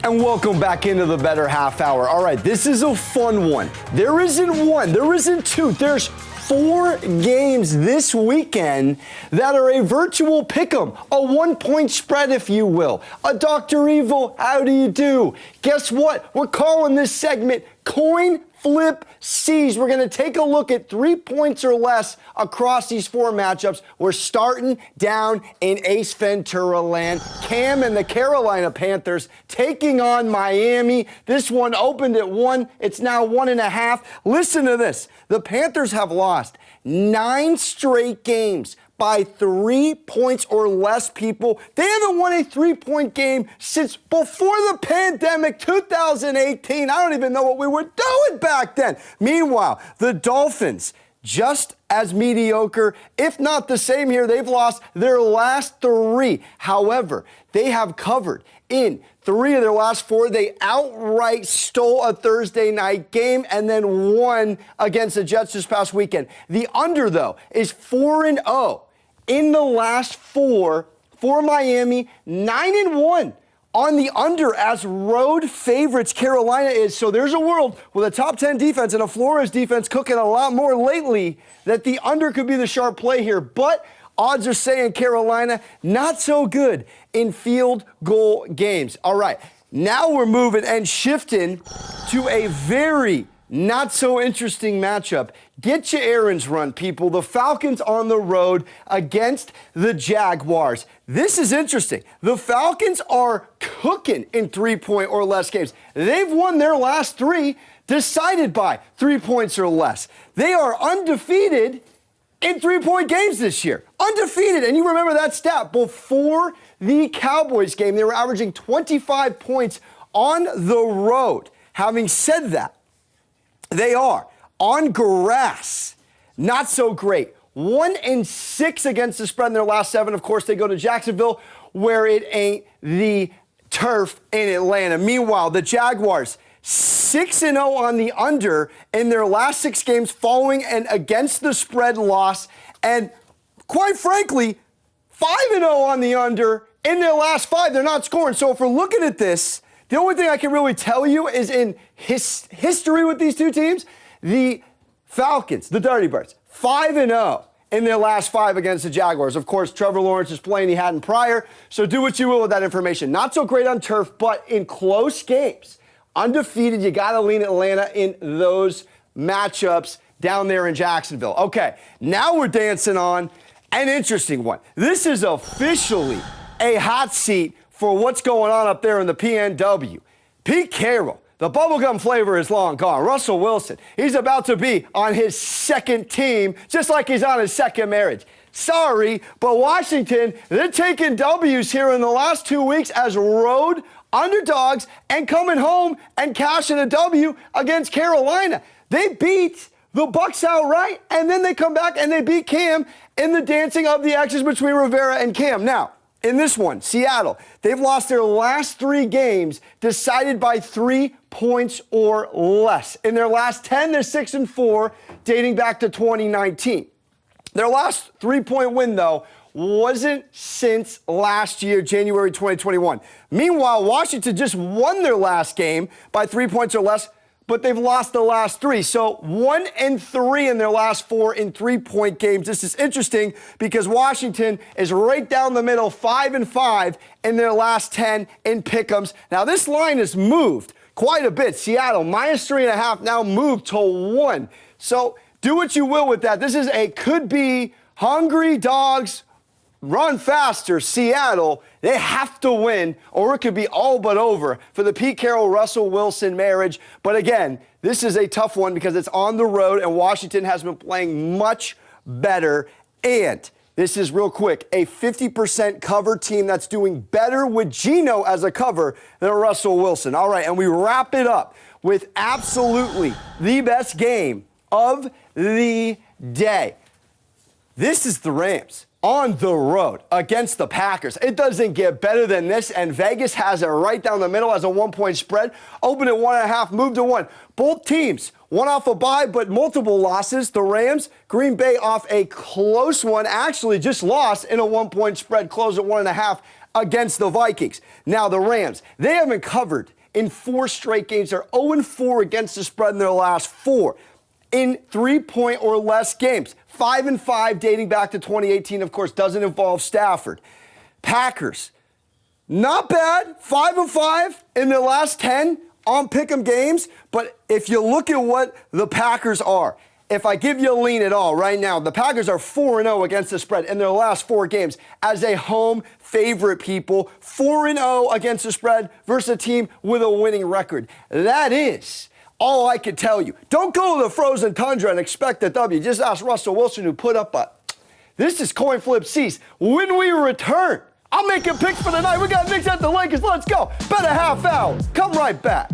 And welcome back into the Bettor Half Hour. All right, this is a fun one. There isn't one, there isn't two, there's 4 games this weekend that are a virtual pick'em, a 1-point spread, if you will. A Dr. Evil, how do you do? Guess what? We're calling this segment Coin Flip C's. We're going to take a look at 3 points or less across these 4 matchups. We're starting down in Ace Ventura land. Cam and the Carolina Panthers taking on Miami. This one opened at 1. It's now 1.5. Listen to this. The Panthers have lost 9 straight games by 3 points or less, people. They haven't won a 3-point game since before the pandemic, 2018. I don't even know what we were doing back then. Meanwhile, the Dolphins, just as mediocre, if not the same here. They've lost their last 3. However, they have covered in 3 of their last 4. They outright stole a Thursday night game and then won against the Jets this past weekend. The under, though, is 4-0 in the last 4 for Miami, 9-1 on the under as road favorites Carolina is. So there's a world with a top 10 defense and a Flores defense cooking a lot more lately that the under could be the sharp play here. But odds are saying Carolina not so good in field goal games. All right, now we're moving and shifting to a very not so interesting matchup. Get your errands run, people. The Falcons on the road against the Jaguars. This is interesting. The Falcons are cooking in 3-point or less games. They've won their last 3, decided by 3 points or less. They are undefeated in 3-point games this year. Undefeated. And you remember that stat. Before the Cowboys game, they were averaging 25 points on the road. Having said that, they are on grass, not so great. 1-6 against the spread in their last 7. Of course, they go to Jacksonville, where it ain't the turf in Atlanta. Meanwhile, the Jaguars, 6-0 on the under in their last 6 games following an against the spread loss. And quite frankly, 5-0 on the under in their last 5. They're not scoring. So if we're looking at this, the only thing I can really tell you is in history with these two teams, the Falcons, the Dirty Birds, 5-0 in their last 5 against the Jaguars. Of course, Trevor Lawrence is playing he hadn't prior, so do what you will with that information. Not so great on turf, but in close games, undefeated, you got to lean Atlanta in those matchups down there in Jacksonville. Okay, now we're dancing on an interesting one. This is officially a hot seat for what's going on up there in the PNW. Pete Carroll, the bubblegum flavor is long gone. Russell Wilson, he's about to be on his 2nd team, just like he's on his 2nd marriage. Sorry, but Washington, they're taking W's here in the last 2 weeks as road underdogs and coming home and cashing a W against Carolina. They beat the Bucs outright, and then they come back and they beat Cam in the dancing of the X's between Rivera and Cam. Now, in this one, Seattle, they've lost their last 3 games decided by 3 points or less. In their last 10, they're 6-4, dating back to 2019. Their last 3-point win, though, wasn't since last year, January 2021. Meanwhile, Washington just won their last game by 3 points or less, but they've lost the last 3. So 1-3 in their last 4 in 3-point games. This is interesting because Washington is right down the middle, 5-5 in their last 10 in pick'ems. Now this line has moved quite a bit. Seattle -3.5 now moved to 1. So do what you will with that. This is a could be hungry dogs run faster Seattle. They have to win, or it could be all but over for the Pete Carroll-Russell Wilson marriage. But again, this is a tough one because it's on the road, and Washington has been playing much better. And this is real quick, a 50% cover team that's doing better with Geno as a cover than Russell Wilson. All right, and we wrap it up with absolutely the best game of the day. This is the Rams on the road against the Packers. It doesn't get better than this, and Vegas has it right down the middle as a 1-point spread. Open at 1.5, moved to 1. Both teams, one off a bye, but multiple losses. The Rams, Green Bay off a close one, actually just lost in a 1-point spread, closed at 1.5 against the Vikings. Now the Rams, they haven't covered in 4 straight games. They're 0-4 against the spread in their last 4. In 3-point or less games. 5-5 dating back to 2018, of course, doesn't involve Stafford. Packers, not bad. 5-5 in their last 10 on pick'em games. But if you look at what the Packers are, if I give you a lean at all right now, the Packers are 4-0 against the spread in their last 4 games as a home favorite, people. 4-0 against the spread versus a team with a winning record. That is all I could tell you. Don't go to the frozen tundra and expect a W. Just ask Russell Wilson, who put up a... This is Coin Flip C's. When we return, I'm making picks for the night. We got Knicks at the Lakers. Let's go. Bet a half hour. Come right back.